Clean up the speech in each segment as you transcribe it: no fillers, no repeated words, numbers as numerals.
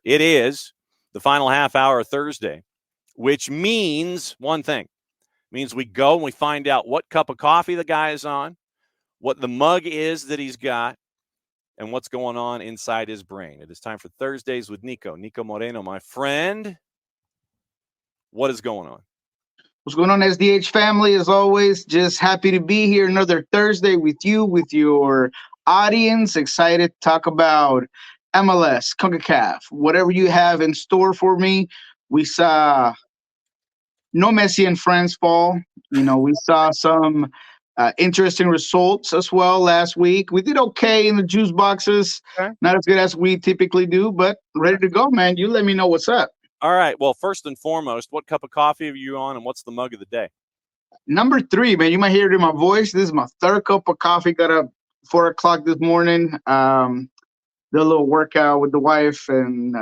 It is the final half hour Thursday, which means one thing. It means we go and we find out what cup of coffee the guy is on, what the mug is that he's got, and what's going on inside his brain. It is time for Thursdays with Niko. Niko Moreno, my friend. What is going on? What's going on, SDH family? As always, just happy to be here another Thursday with you, with your audience. Excited to talk about MLS, CONCACAF, whatever you have in store for me. We saw no Messi and friends fall. We saw some interesting results as well last week. We did okay in the juice boxes. Okay. Not as good as we typically do, but ready to go, man. You let me know what's up. All right. Well, first and foremost, what cup of coffee are you on, and what's the mug of the day? Number 3, man. You might hear it in my voice. This is my third cup of coffee. Got up 4 o'clock this morning. Did a little workout with the wife, and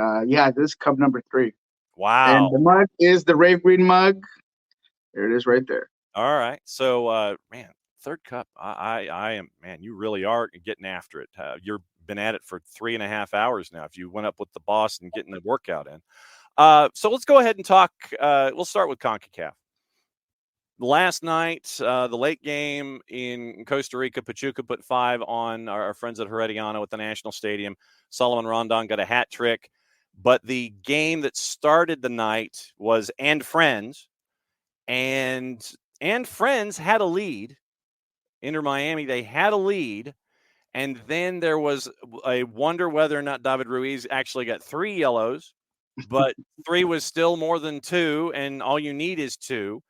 this is cup number 3. Wow. And the mug is the Rave Green mug. There it is right there. All right. So, man, third cup. I am, man, you really are getting after it. You've been at it for 3.5 hours now. If you went up with the boss and getting the workout in. So let's go ahead and talk. We'll start with CONCACAF. Last night, the late game in Costa Rica, Pachuca put 5 on our friends at Herediano at the National Stadium. Solomon Rondon got a hat trick. But the game that started the night was And Friends. And Friends had a lead. Inter Miami, they had a lead. And then there was a wonder whether or not David Ruiz actually got 3 yellows. But 3 was still more than 2, and all you need is 2.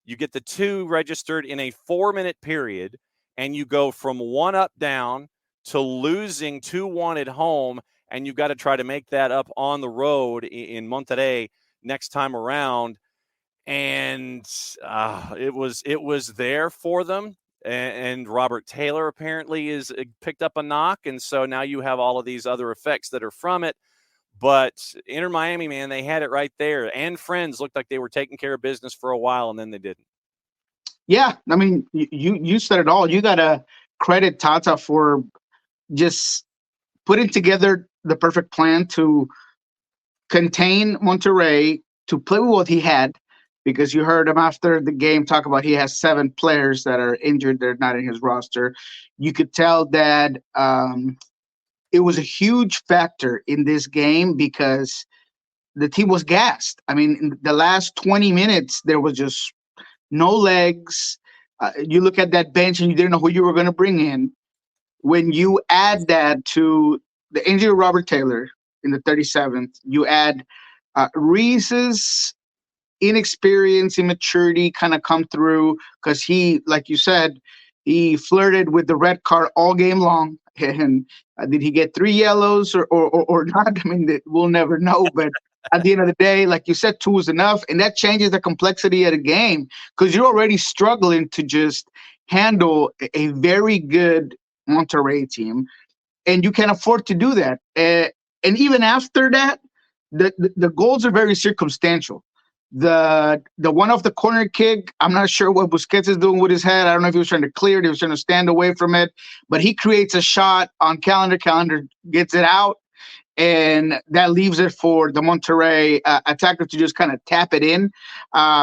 You get the 2 registered in a 4-minute period, and you go from 1 up down to losing 2-1 at home, and you've got to try to make that up on the road in Monterrey next time around. And it was there for them. And Robert Taylor apparently is picked up a knock, and so now you have all of these other effects that are from it. But Inter Miami, man, they had it right there. And Friends looked like they were taking care of business for a while, and then they didn't. Yeah, I mean, you said it all. You got to credit Tata for just putting together the perfect plan to contain Monterrey, to play with what he had, because you heard him after the game talk about he has 7 players that are injured. They're not in his roster. You could tell that it was a huge factor in this game because the team was gassed. I mean, in the last 20 minutes, there was just no legs. You look at that bench and you didn't know who you were going to bring in. When you add that to the injury of Robert Taylor in the 37th, you add Reese's inexperience, immaturity kind of come through because he, like you said, he flirted with the red card all game long. And did he get 3 yellows or not? I mean, we'll never know. But at the end of the day, like you said, 2 is enough. And that changes the complexity of the game because you're already struggling to just handle a very good Monterrey team. And you can afford to do that. And even after that, the goals are very circumstantial. The one off the corner kick, I'm not sure what Busquets is doing with his head. I don't know if he was trying to clear it, he was trying to stand away from it, but he creates a shot on Calendar gets it out, and that leaves it for the Monterrey attacker to just kind of tap it in.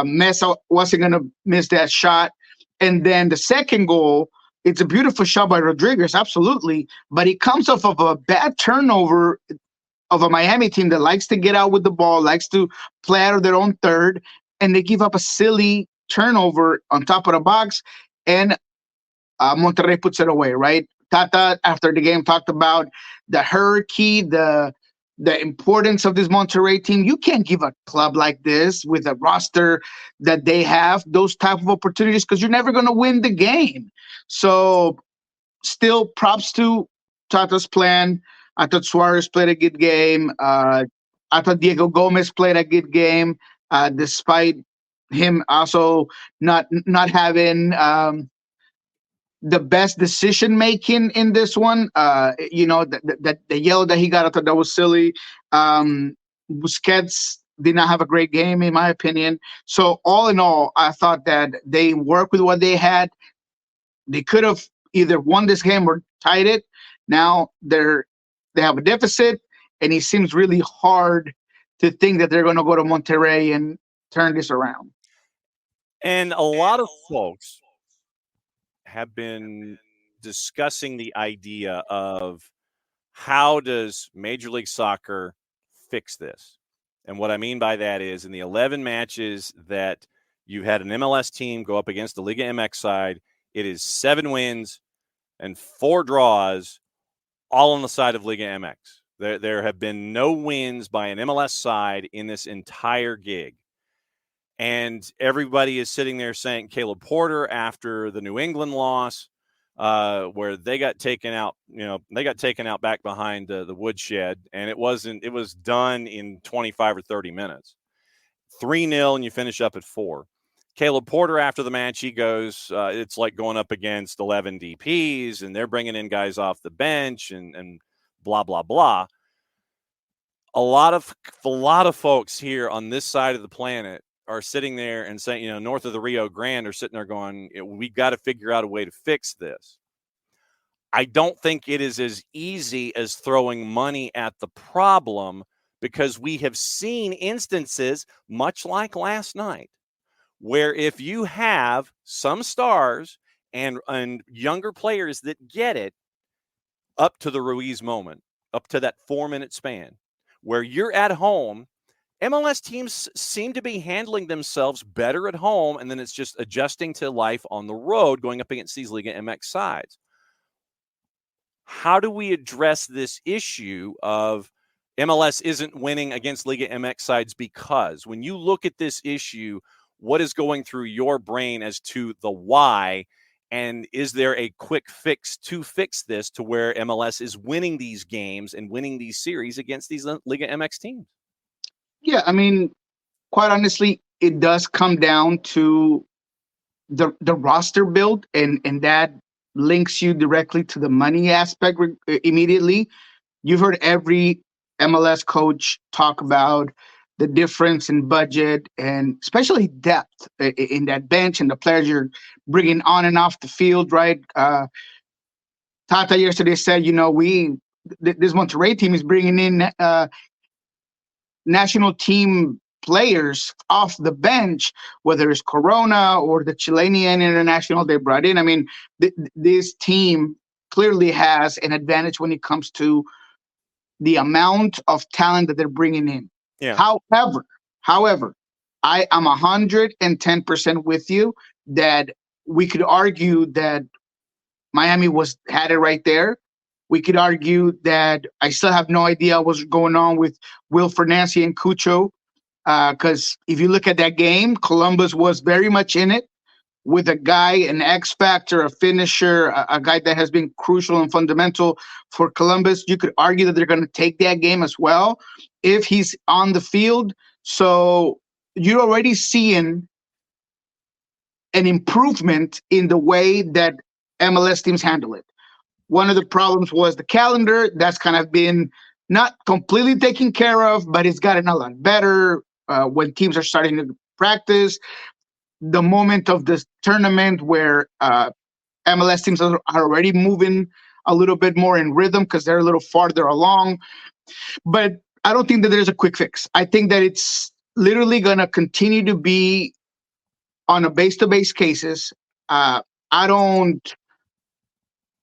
Mesa wasn't going to miss that shot. And then the second goal, it's a beautiful shot by Rodriguez, absolutely, but it comes off of a bad turnover of a Miami team that likes to get out with the ball, likes to play out of their own third, and they give up a silly turnover on top of the box, and Monterrey puts it away, right? Tata, after the game, talked about the hierarchy, the importance of this Monterrey team. You can't give a club like this with a roster that they have those type of opportunities because you're never going to win the game. So still props to Tata's plan. I thought Suarez played a good game. I thought Diego Gomez played a good game, despite him also not having the best decision making in this one. The yellow that he got, I thought that was silly. Busquets did not have a great game, in my opinion. So all in all, I thought that they worked with what they had. They could have either won this game or tied it. Now they have a deficit, and it seems really hard to think that they're going to go to Monterrey and turn this around. And a lot of folks have been discussing the idea of how does Major League Soccer fix this? And what I mean by that is in the 11 matches that you had an MLS team go up against the Liga MX side, it is 7 wins and 4 draws, all on the side of Liga MX. There have been no wins by an MLS side in this entire gig. And everybody is sitting there saying Caleb Porter after the New England loss, where they got taken out, back behind the woodshed, and it was done in 25 or 30 minutes. 3-0, and you finish up at 4. Caleb Porter, after the match, he goes, it's like going up against 11 DPs, and they're bringing in guys off the bench and blah, blah, blah. A lot of folks here on this side of the planet are sitting there and saying, north of the Rio Grande are sitting there going, we've got to figure out a way to fix this. I don't think it is as easy as throwing money at the problem, because we have seen instances, much like last night, where if you have some stars and younger players that get it, up to the Ruiz moment, up to that 4-minute span, where you're at home, MLS teams seem to be handling themselves better at home, and then it's just adjusting to life on the road, going up against these Liga MX sides. How do we address this issue of MLS isn't winning against Liga MX sides? Because when you look at this issue, what is going through your brain as to the why? And is there a quick fix to fix this to where MLS is winning these games and winning these series against these Liga MX teams? Yeah, I mean, quite honestly, it does come down to the roster build, and that links you directly to the money aspect immediately. You've heard every MLS coach talk about the difference in budget and especially depth in that bench and the players you're bringing on and off the field, right? Tata yesterday said, this Monterrey team is bringing in national team players off the bench, whether it's Corona or the Chilean international they brought in. I mean, this team clearly has an advantage when it comes to the amount of talent that they're bringing in. Yeah. However, I am 110% with you that we could argue that Miami had it right there. We could argue that I still have no idea what's going on with Will Fernandes and Cucho, because if you look at that game, Columbus was very much in it with a guy, an X factor, a finisher, a guy that has been crucial and fundamental for Columbus. You could argue that they're going to take that game as well if he's on the field. So you're already seeing an improvement in the way that MLS teams handle it. One of the problems was the calendar. That's kind of been not completely taken care of, but it's gotten a lot better when teams are starting to practice. The moment of this tournament where MLS teams are already moving a little bit more in rhythm because they're a little farther along. But I don't think that there's a quick fix. I think that it's literally going to continue to be on a base-to-base cases. I don't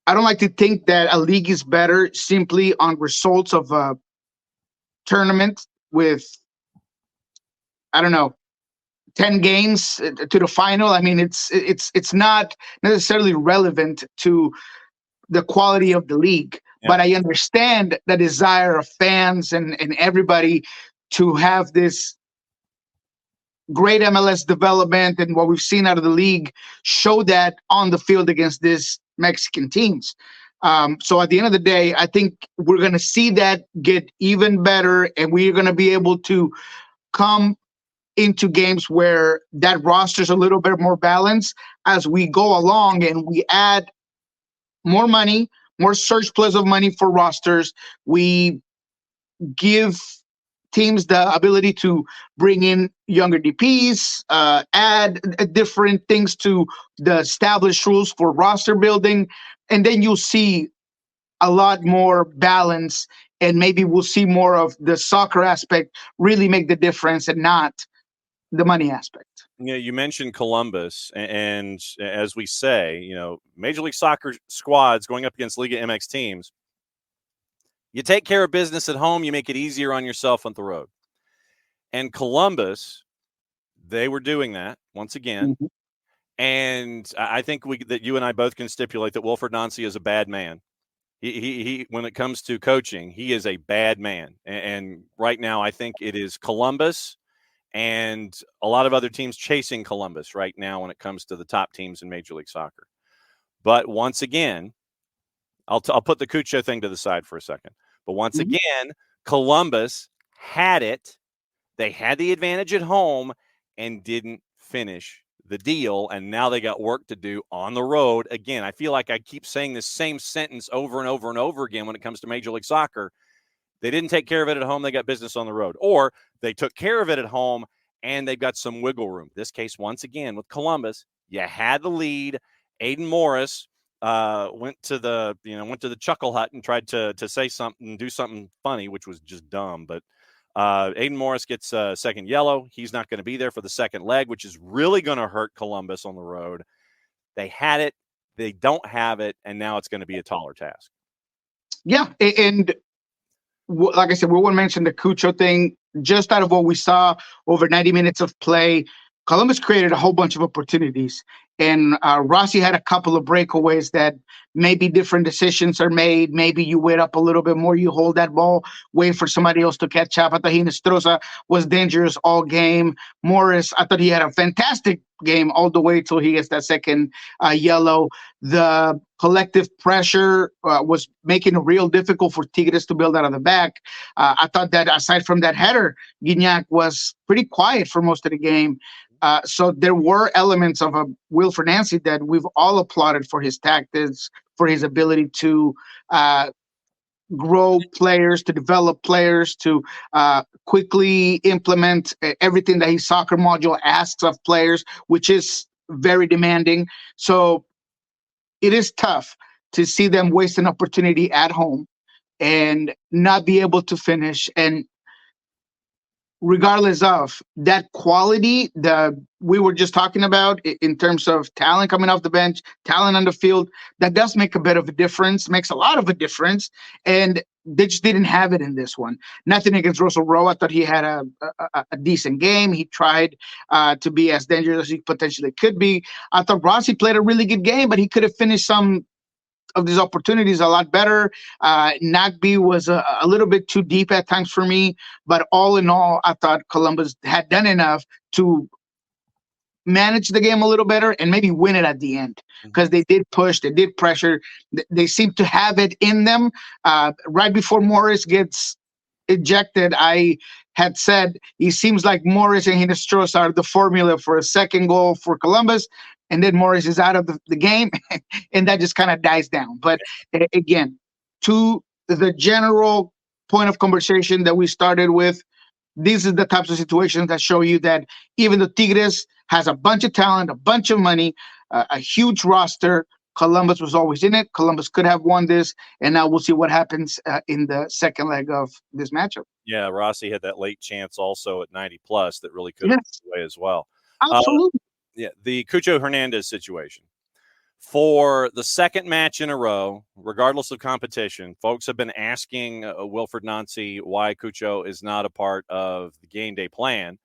like to think that a league is better simply on results of a tournament with, 10 games to the final. I mean, it's not necessarily relevant to the quality of the league. Yeah. But I understand the desire of fans and everybody to have this great MLS development, and what we've seen out of the league show that on the field against these Mexican teams. So at the end of the day, I think we're going to see that get even better, and we're going to be able to come into games where that roster is a little bit more balanced as we go along, and we add more money, more surplus of money for rosters. We give teams the ability to bring in younger DPs, add different things to the established rules for roster building, and then you'll see a lot more balance, and maybe we'll see more of the soccer aspect really make the difference and not the money aspect. Yeah, you mentioned Columbus, and as we say, Major League Soccer squads going up against Liga MX teams, you take care of business at home, you make it easier on yourself on the road. And Columbus, they were doing that once again. Mm-hmm. And I think that you and I both can stipulate that Wilfred Nancy is a bad man. He when it comes to coaching, he is a bad man. And right now, I think it is Columbus and a lot of other teams chasing Columbus right now when it comes to the top teams in Major League Soccer. But once again, I'll put the Cucho thing to the side for a second. But once again, Columbus had it. They had the advantage at home and didn't finish the deal, and now they got work to do on the road. Again, I feel like I keep saying the same sentence over and over and over again when it comes to Major League Soccer. They didn't take care of it at home. They got business on the road. Or they took care of it at home, and they've got some wiggle room. This case, once again, with Columbus, you had the lead. Aiden Morris went to the chuckle hut and tried to say something, do something funny, which was just dumb. But Aiden Morris gets a second yellow. He's not going to be there for the second leg, which is really going to hurt Columbus on the road. They had it. They don't have it, and now it's going to be a taller task. Yeah, and like I said, we won't mention the Cucho thing. Just out of what we saw over 90 minutes of play, Columbus created a whole bunch of opportunities. And Rossi had a couple of breakaways that maybe different decisions are made. Maybe you wait up a little bit more, you hold that ball, wait for somebody else to catch up. I thought Hinestrosa was dangerous all game. Morris, I thought he had a fantastic game all the way till he gets that second yellow. The collective pressure was making it real difficult for Tigres to build out of the back. I thought that aside from that header, Gignac was pretty quiet for most of the game. So there were elements of a Wilfred Nancy that we've all applauded for his tactics, for his ability to grow players, to develop players, to quickly implement everything that his soccer module asks of players, which is very demanding. So it is tough to see them waste an opportunity at home and not be able to finish. And regardless of that quality that we were just talking about in terms of talent coming off the bench, talent on the field, that does make a bit of a difference, makes a lot of a difference. And they just didn't have it in this one. Nothing against Russell Rowe. I thought he had a decent game. He tried to be as dangerous as he potentially could be. I thought Rossi played a really good game, but he could have finished some of these opportunities a lot better. Nagby was a little bit too deep at times for me, but all in all, I thought Columbus had done enough to manage the game a little better and maybe win it at the end because they did push, they did pressure, they seem to have it in them. Right before Morris gets ejected, I had said he seems like Morris and Hinestrosa are the formula for a second goal for Columbus, and then Morris is out of the game, and that just kind of dies down. But again, to the general point of conversation that we started with, these are the types of situations that show you that even though Tigres has a bunch of talent, a bunch of money, a huge roster, Columbus was always in it. Columbus could have won this, and now we'll see what happens in the second leg of this matchup. Yeah, Rossi had that late chance also at 90 plus that really could have put away as well. Absolutely. Yeah, the Cucho Hernandez situation. For the second match in a row, regardless of competition, folks have been asking Wilfred Nancy why Cucho is not a part of the game day plan.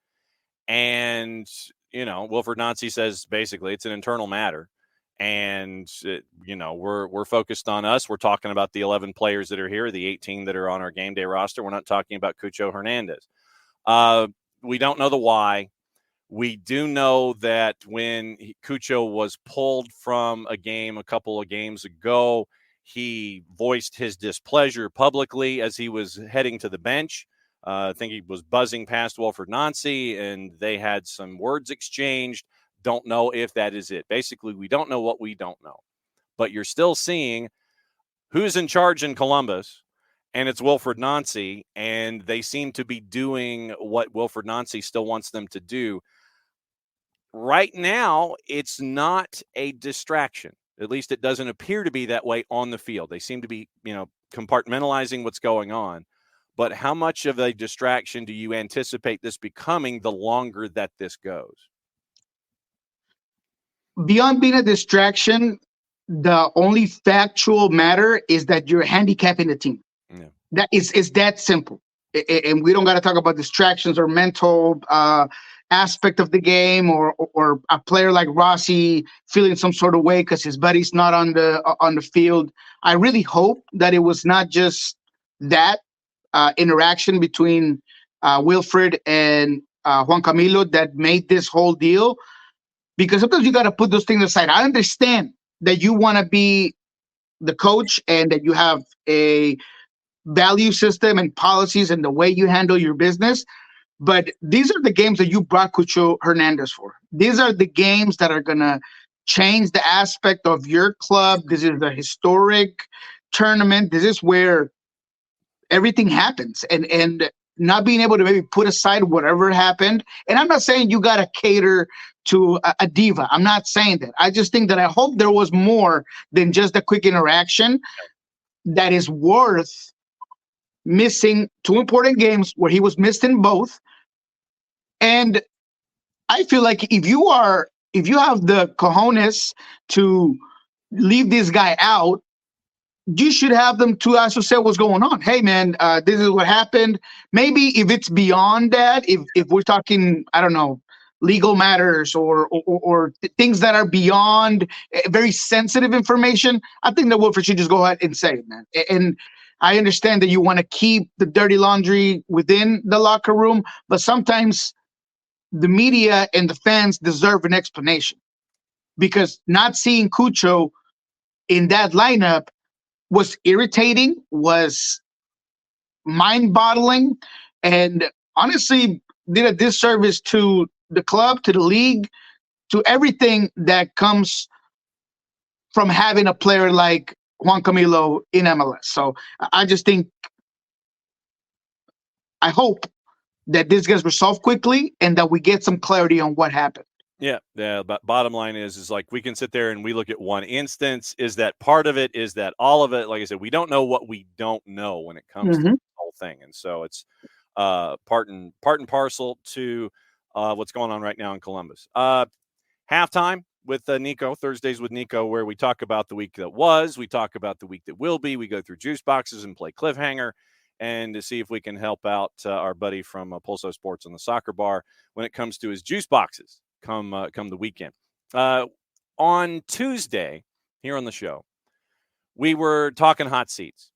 And, Wilfred Nancy says basically it's an internal matter. And, we're focused on us. We're talking about the 11 players that are here, the 18 that are on our game day roster. We're not talking about Cucho Hernandez. We don't know the why. We do know that when Cucho was pulled from a game a couple of games ago, he voiced his displeasure publicly as he was heading to the bench. I think he was buzzing past Wilfred Nancy, and they had some words exchanged. Don't know if that is it. Basically, we don't know what we don't know. But you're still seeing who's in charge in Columbus, and it's Wilfred Nancy, and they seem to be doing what Wilfred Nancy still wants them to do. Right now, it's not a distraction. At least it doesn't appear to be that way on the field. They seem to be, compartmentalizing what's going on. But how much of a distraction do you anticipate this becoming the longer that this goes? Beyond being a distraction, the only factual matter is that you're handicapping the team. Yeah. That is that simple. And we don't got to talk about distractions or mental aspect of the game, or a player like Rossi feeling some sort of way because his buddy's not on the field. I really hope that it was not just that interaction between Wilfred and Juan Camilo that made this whole deal. Because sometimes you got to put those things aside. I understand that you want to be the coach and that you have a value system and policies and the way you handle your business. But these are the games that you brought Cucho Hernandez for. These are the games that are going to change the aspect of your club. This is the historic tournament. This is where everything happens. And not being able to maybe put aside whatever happened. And I'm not saying you got to cater to a diva. I'm not saying that. I just think that I hope there was more than just a quick interaction that is worth missing two important games where he was missed in both. And I feel like if you have the cojones to leave this guy out, you should have them to also say what's going on. Hey, man, this is what happened. Maybe if it's beyond that, if we're talking, I don't know, legal matters or things that are beyond very sensitive information, I think that Wilfred should just go ahead and say it, man. And I understand that you want to keep the dirty laundry within the locker room, but sometimes the media and the fans deserve an explanation, because not seeing Cucho in that lineup was irritating, was mind-boggling, and honestly did a disservice to the club, to the league, to everything that comes from having a player like Juan Camilo in MLS. So I just think, I hope that this gets resolved quickly and that we get some clarity on what happened. Yeah. But bottom line is like we can sit there and we look at one instance. Is that part of it? Is that all of it? Like I said, we don't know what we don't know when it comes to the whole thing, and so it's part and parcel to what's going on right now in Columbus. Halftime with Niko, Thursdays with Niko, where we talk about the week that was, we talk about the week that will be, we go through juice boxes and play cliffhanger, and to see if we can help out our buddy from Pulso Sports on the soccer bar when it comes to his juice boxes come the weekend. On Tuesday, here on the show, we were talking hot seats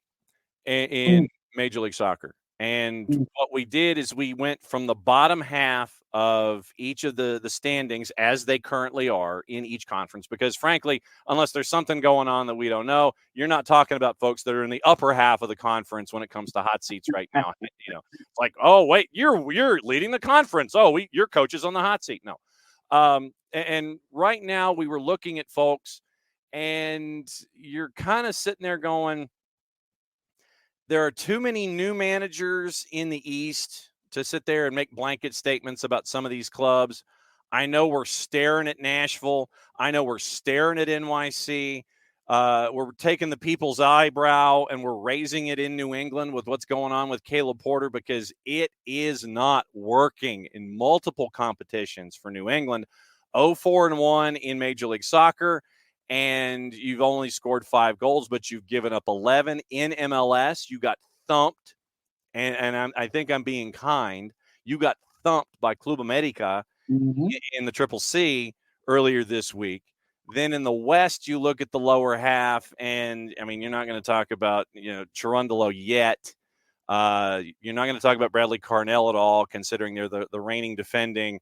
in Major League Soccer. And what we did is we went from the bottom half of each of the standings as they currently are in each conference, because frankly, unless there's something going on that we don't know, you're not talking about folks that are in the upper half of the conference when it comes to hot seats right now. It's like, oh wait, you're leading the conference. Oh, your coach is on the hot seat. No. And right now we were looking at folks, and you're kind of sitting there going, there are too many new managers in the East to sit there and make blanket statements about some of these clubs. I know we're staring at Nashville. I know we're staring at NYC. We're taking the people's eyebrow and we're raising it in New England with what's going on with Caleb Porter, because it is not working in multiple competitions for New England. 0-4-1 in Major League Soccer, and you've only scored 5 goals, but you've given up 11 in MLS. You got thumped, and I think I'm being kind. You got thumped by Club America in the Triple C earlier this week. Then in the West, you look at the lower half, and I mean, you're not going to talk about Chirundolo yet. You're not going to talk about Bradley Carnell at all, considering they're the reigning defending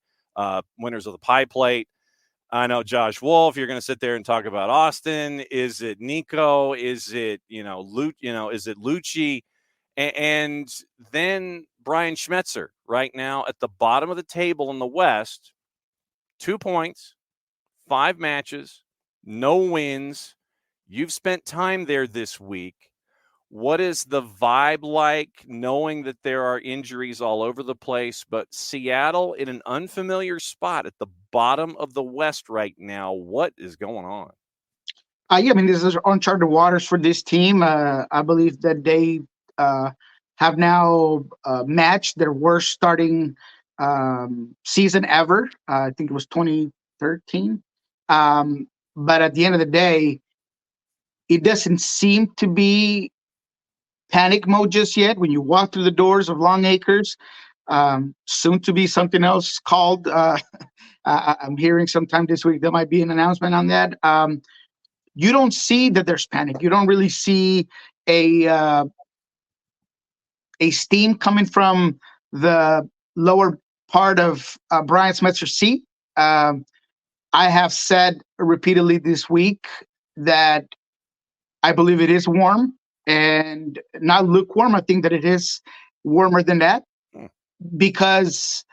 winners of the Pie Plate. I know Josh Wolf. You're going to sit there and talk about Austin. Is it Niko? Is it is it Lucci? And then Brian Schmetzer right now at the bottom of the table in the West, 2 points, 5 matches, no wins. You've spent time there this week. What is the vibe like, knowing that there are injuries all over the place, but Seattle in an unfamiliar spot at the bottom of the West right now? What is going on? Yeah, I mean, this is uncharted waters for this team. I believe that they uh, have now matched their worst starting season ever. I think it was 2013. But at the end of the day, it doesn't seem to be panic mode just yet. When you walk through the doors of Long Acres, soon to be something else called. I'm hearing sometime this week there might be an announcement on that. You don't see that there's panic. You don't really see a a steam coming from the lower part of Brian Smetzer's seat. Um, I have said repeatedly this week that I believe it is warm and not lukewarm. I think that it is warmer than that Mm. because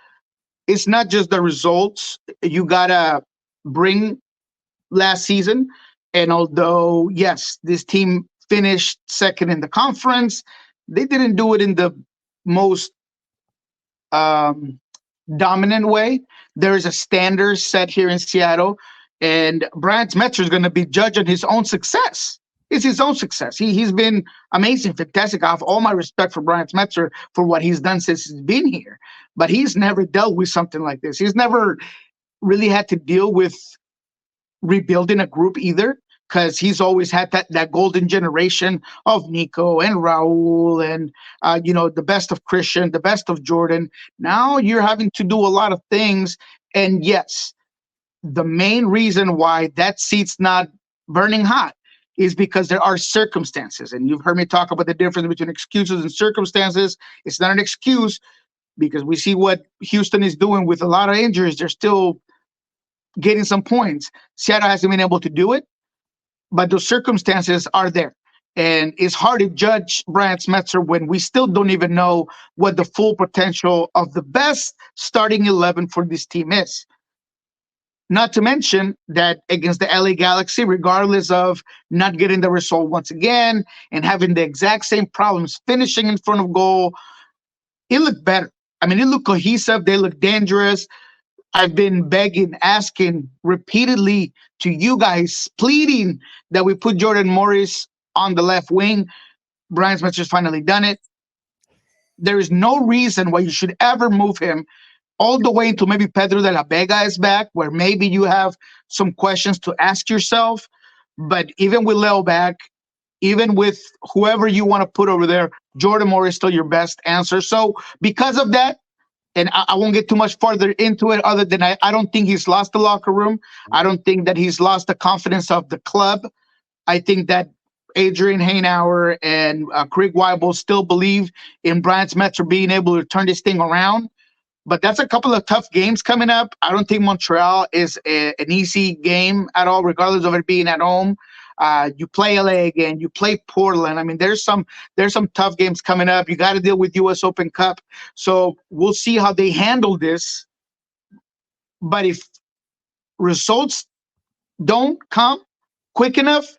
it's not just the results. You gotta bring last season. And although, yes, this team finished second in the conference, they didn't do it in the most um, dominant way. There is a standard set here in Seattle, and Brian Metzer is going to be judging his own success. It's his own success. He's been amazing, fantastic. I have all my respect for Brian Metzer for what he's done since he's been here, but he's never dealt with something like this. He's never really had to deal with rebuilding a group either, because he's always had that golden generation of Niko and Raul and the best of Christian, the best of Jordan. Now you're having to do a lot of things, and yes, the main reason why that seat's not burning hot is because there are circumstances, and you've heard me talk about the difference between excuses and circumstances. It's not an excuse because we see what Houston is doing with a lot of injuries. They're still getting some points. Seattle hasn't been able to do it, but the circumstances are there. And it's hard to judge Brian Smetzer when we still don't even know what the full potential of the best starting 11 for this team is. Not to mention that against the LA Galaxy, regardless of not getting the result once again and having the exact same problems finishing in front of goal, it looked better. I mean, it looked cohesive. They looked dangerous. I've been begging, asking repeatedly to you guys, pleading that we put Jordan Morris on the left wing. Brian Smetzer's finally done it. There is no reason why you should ever move him all the way until maybe Pedro de la Vega is back, where maybe you have some questions to ask yourself. But even with Leo back, even with whoever you want to put over there, Jordan Morris is still your best answer. So because of that, and I won't get too much farther into it other than I don't think he's lost the locker room. I don't think that he's lost the confidence of the club. I think that Adrian Hainauer and Craig Weibel still believe in Brian Smetzer being able to turn this thing around. But that's a couple of tough games coming up. I don't think Montreal is an easy game at all, regardless of it being at home. You play LA again. You play Portland. I mean, there's some tough games coming up. You got to deal with U.S. Open Cup. So we'll see how they handle this. But if results don't come quick enough,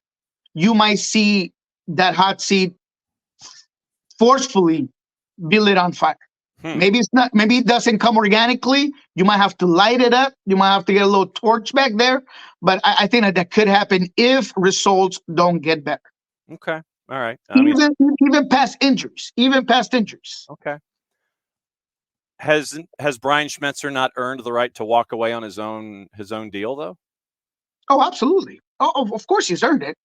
you might see that hot seat forcefully be lit on fire. Maybe it's not. Maybe it doesn't come organically. You might have to light it up. You might have to get a little torch back there. But I think that could happen if results don't get better. Okay. All right. Even past injuries. Okay. Has Brian Schmetzer not earned the right to walk away on his own deal though? Oh, absolutely. Oh, of course he's earned it,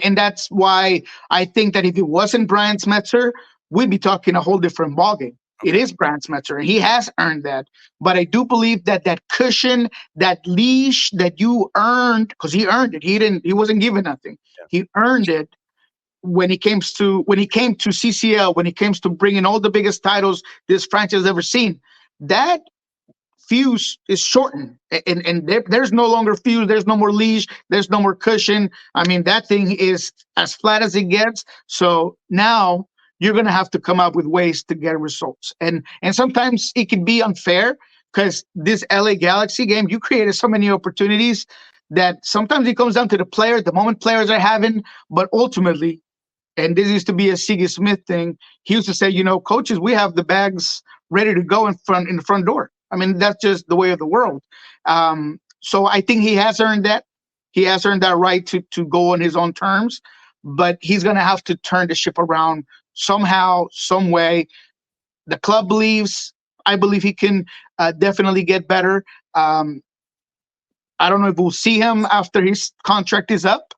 and that's why I think that if it wasn't Brian Schmetzer, we'd be talking a whole different ballgame. Okay. It is Brian Schmetzer, and he has earned that. But I do believe that cushion, that leash that you earned, because he earned it. He wasn't given nothing. Yeah. He earned it when he came to CCL, when he came to bringing all the biggest titles this franchise has ever seen. That fuse is shortened, and there's no longer fuse. There's no more leash. There's no more cushion. I mean, that thing is as flat as it gets. So now you're going to have to come up with ways to get results. And sometimes it can be unfair because this LA Galaxy game, you created so many opportunities that sometimes it comes down to the player, the moment players are having. But ultimately, and this used to be a Siggy Smith thing, he used to say, coaches, we have the bags ready to go in the front door. I mean, that's just the way of the world. So I think he has earned that. He has earned that right to go on his own terms, but he's going to have to turn the ship around somehow, some way. The club believes. I believe he can definitely get better. Um, I don't know if we'll see him after his contract is up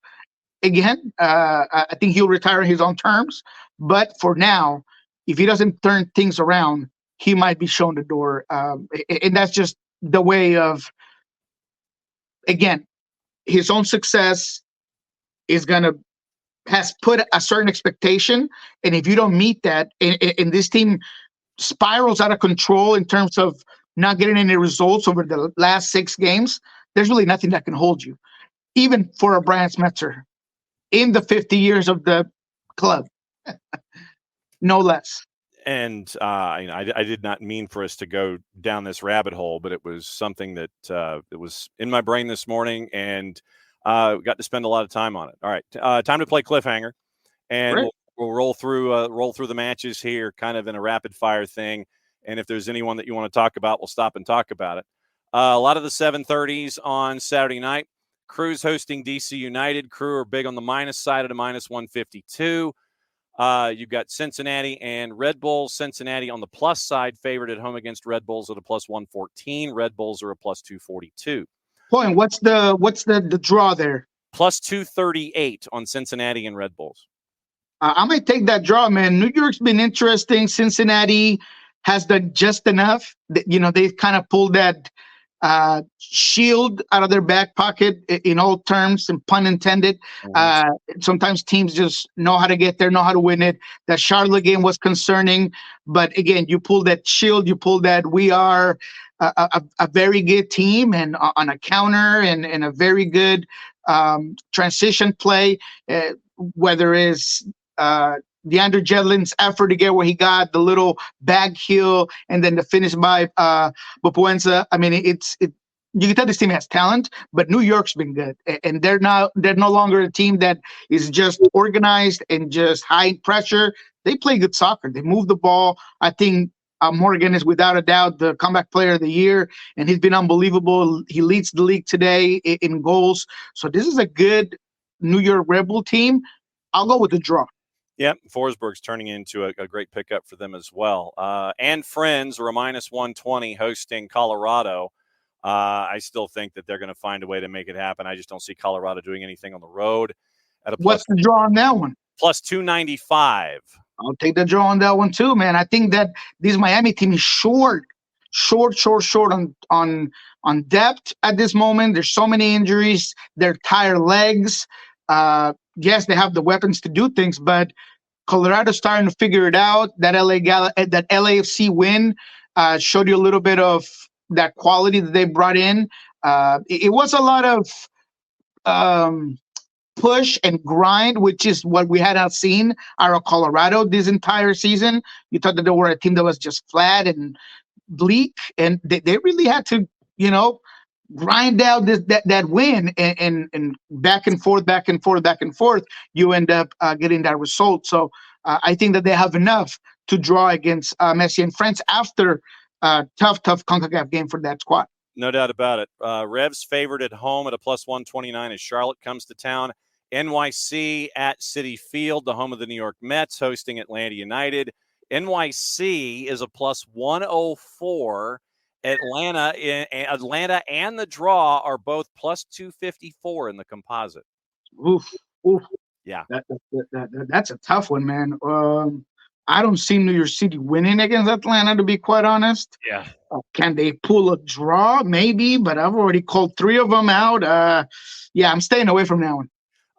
again. I think he'll retire on his own terms. But for now, if he doesn't turn things around, he might be shown the door. And that's just the way of, again, his own success is going to has put a certain expectation. And if you don't meet that, and this team spirals out of control in terms of not getting any results over the last 6 games, there's really nothing that can hold you, even for a Brian Smetzer in the 50 years of the club, no less. And I did not mean for us to go down this rabbit hole, but it was something that it was in my brain this morning, and got to spend a lot of time on it. All right, time to play cliffhanger, and Right. we'll roll through the matches here, kind of in a rapid fire thing. And if there's anyone that you want to talk about, we'll stop and talk about it. A lot of the 7:30s on Saturday night. Crew's hosting DC United. Crew are big on the minus side at a minus 152. You've got Cincinnati and Red Bulls. Cincinnati on the plus side, favored at home against Red Bulls at a plus 114. Red Bulls are a plus 242. Point. What's the draw there? Plus 238 on Cincinnati and Red Bulls. I might take that draw, man. New York's been interesting. Cincinnati has done just enough. They've kind of pulled that shield out of their back pocket in all terms, and pun intended. Sometimes teams just know how to get there, know how to win it. That Charlotte game was concerning, but again, you pull that shield, you pull that we are a very good team, and on a counter and a very good transition play, whether it's DeAndre Jedlin's effort to get where he got, the little bag heel, and then the finish by Bopuenza. I mean, you can tell this team has talent, but New York's been good, and they're no longer a team that is just organized and just high pressure. They play good soccer. They move the ball. I think Morgan is without a doubt the comeback player of the year, and he's been unbelievable. He leads the league today in goals. So this is a good New York Red Bull team. I'll go with the draw. Yep, Forsberg's turning into a great pickup for them as well. And Friends are a minus 120 hosting Colorado. I still think that they're going to find a way to make it happen. I just don't see Colorado doing anything on the road. What's the draw on that one? Plus 295. I'll take the draw on that one too, man. I think that this Miami team is short on depth at this moment. There's so many injuries. They're tired legs. Yes, they have the weapons to do things, but Colorado's starting to figure it out. That LAFC win showed you a little bit of that quality that they brought in. It was a lot of push and grind, which is what we had not seen out of Colorado this entire season. You thought that they were a team that was just flat and bleak, and they really had to, grind out that win, and back and forth, you end up getting that result. So I think that they have enough to draw against Messi and friends after tough CONCACAF game for that squad. No doubt about it. Revs favored at home at a plus 129 as Charlotte comes to town. NYC at Citi Field, the home of the New York Mets, hosting Atlanta United. NYC is a plus 104. Atlanta and the draw are both plus 254 in the composite. Oof. Yeah. That's a tough one, man. I don't see New York City winning against Atlanta, to be quite honest. Yeah. Can they pull a draw? Maybe, but I've already called 3 of them out. I'm staying away from that one.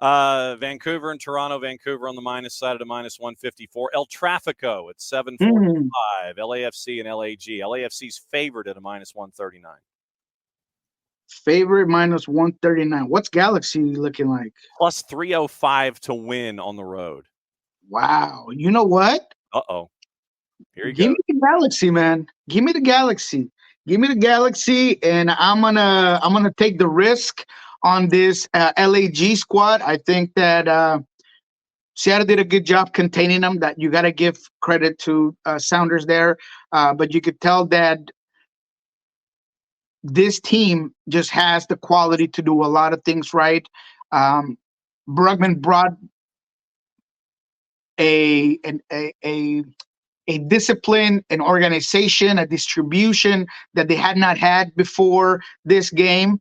Vancouver and Toronto. Vancouver on the minus side at a minus 154. El Trafico at 745. LAFC and LAG. LAFC's favored at a minus 139. Favorite minus 139. What's Galaxy looking like? Plus 305 to win on the road. Wow. You know what? Uh-oh. Here you go. Give me the Galaxy, man. Give me the Galaxy. And I'm gonna take the risk on this LAG squad. I think that Seattle did a good job containing them. That you got to give credit to Sounders there, but you could tell that this team just has the quality to do a lot of things right. Um, Brugman brought a, an, a discipline, an organization, a distribution that they had not had before this game.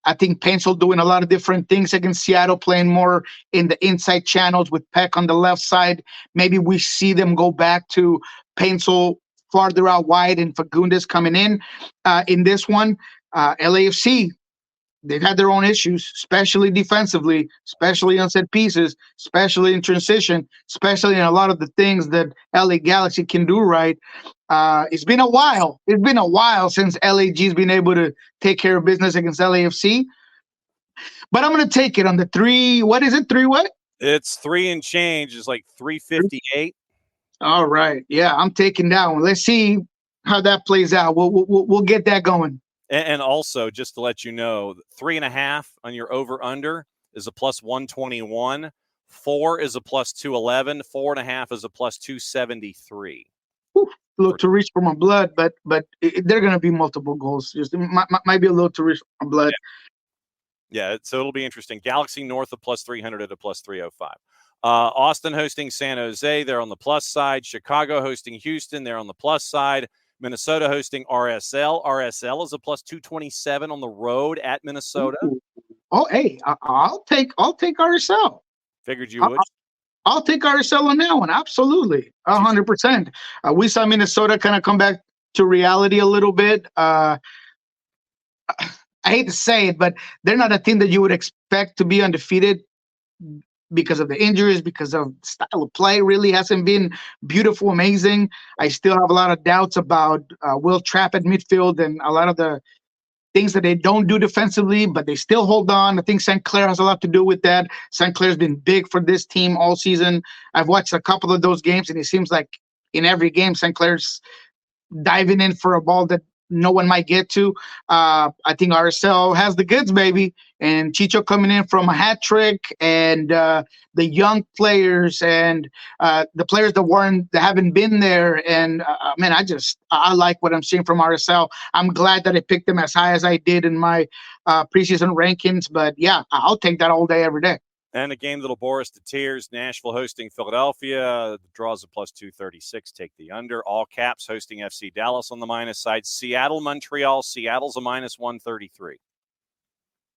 I think Pencil doing a lot of different things against Seattle, playing more in the inside channels with Peck on the left side. Maybe we see them go back to Pencil farther out wide and Fagundes coming in this one. LAFC, they've had their own issues, especially defensively, especially on set pieces, especially in transition, especially in a lot of the things that LA Galaxy can do right. It's been a while. It's been a while since LAG's been able to take care of business against LAFC. But I'm going to take it on the three. What is it? Three what? It's 3 and change. It's like 358. All right. Yeah, I'm taking that one. Let's see how that plays out. We'll get that going. And also, just to let you know, 3.5 on your over-under is a plus 121. 4 is a plus 211. 4.5 is a plus 273. A little too rich for my blood, but they're going to be multiple goals. Just might be a little too rich for my blood. Yeah, so it'll be interesting. Galaxy north of plus 300 at a plus 305. Austin hosting San Jose. They're on the plus side. Chicago hosting Houston. They're on the plus side. Minnesota hosting RSL. RSL is a plus 227 on the road at Minnesota. Ooh. Oh, hey, I'll take RSL. Figured you would. I'll take RSL on that one. Absolutely, 100%. We saw Minnesota kind of come back to reality a little bit. I hate to say it, but they're not a team that you would expect to be undefeated because of the injuries, because of style of play. Really hasn't been beautiful, amazing. I still have a lot of doubts about Will Trapp at midfield and a lot of the things that they don't do defensively, but they still hold on. I think St. Clair has a lot to do with that. St. Clair's been big for this team all season. I've watched a couple of those games, and it seems like in every game, St. Clair's diving in for a ball that no one might get to. I think RSL has the goods, baby. And Chicho coming in from a hat trick, and the young players and the players that haven't been there. And man, I like what I'm seeing from RSL. I'm glad that I picked them as high as I did in my preseason rankings. But yeah, I'll take that all day, every day. And a game that'll bore us to tears. Nashville hosting Philadelphia. The draws a plus 236. Take the under. All Caps hosting FC Dallas on the minus side. Seattle, Montreal. Seattle's a minus 133.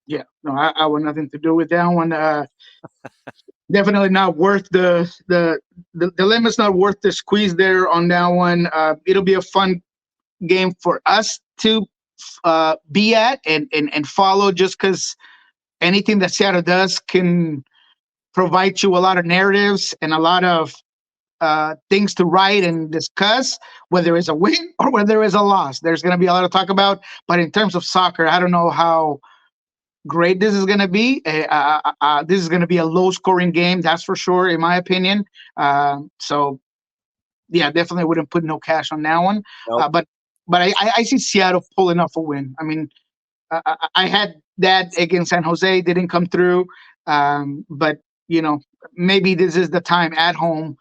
Yeah, no, I want nothing to do with that one. Definitely not worth the limit's not worth the squeeze there on that one. It'll be a fun game for us to be at and follow, just because anything that Seattle does can provide you a lot of narratives and a lot of things to write and discuss, whether it's a win or whether it's a loss. There's going to be a lot to talk about. But in terms of soccer, I don't know how great this is going to be. This is going to be a low-scoring game, that's for sure, in my opinion. So, yeah, definitely wouldn't put no cash on that one. Nope. But I see Seattle pulling off a win. I mean, I had that against San Jose, didn't come through. But, maybe this is the time at home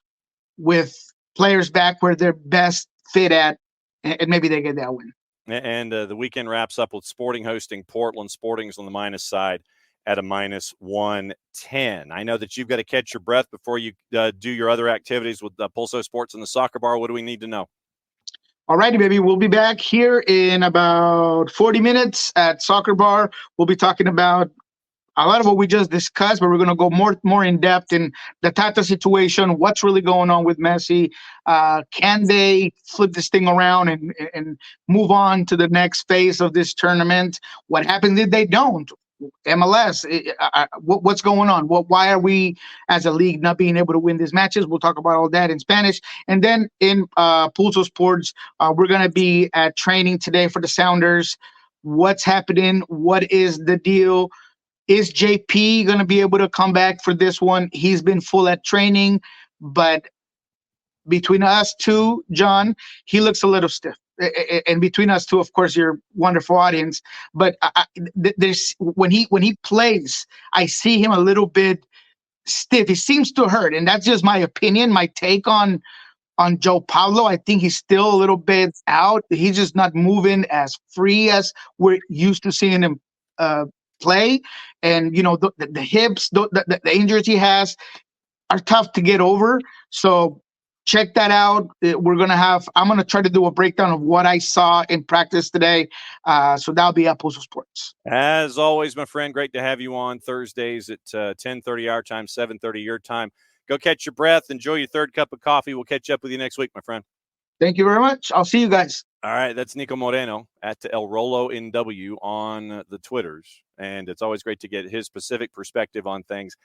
with players back where they're best fit at, and maybe they get that win. And the weekend wraps up with Sporting hosting Portland. Sporting's on the minus side at a minus 110. I know that you've got to catch your breath before you do your other activities with Pulso Sports and the Soccer Bar. What do we need to know? All righty, baby. We'll be back here in about 40 minutes at Soccer Bar. We'll be talking about a lot of what we just discussed, but we're going to go more in depth in the Tata situation. What's really going on with Messi? Can they flip this thing around and move on to the next phase of this tournament? What happens if they don't? MLS, what's going on? Why are we as a league not being able to win these matches? We'll talk about all that in Spanish. And then in Pulso Sports, we're going to be at training today for the Sounders. What's happening? What is the deal? Is JP going to be able to come back for this one? He's been full at training, but between us two, John, he looks a little stiff. And between us two, of course, your wonderful audience. But there's when he plays, I see him a little bit stiff. He seems to hurt, and that's just my opinion, my take on on Joe Paulo. I think he's still a little bit out. He's just not moving as free as we're used to seeing him play. And, the hips, the injuries he has are tough to get over. So check that out. I'm going to try to do a breakdown of what I saw in practice today. So that'll be at Pulso Sports. As always, my friend, great to have you on Thursdays at 10:30 our time, 7:30 your time. Go catch your breath. Enjoy your third cup of coffee. We'll catch up with you next week, my friend. Thank you very much. I'll see you guys. All right, that's Niko Moreno at El Rolo NW on the Twitters. And it's always great to get his specific perspective on things.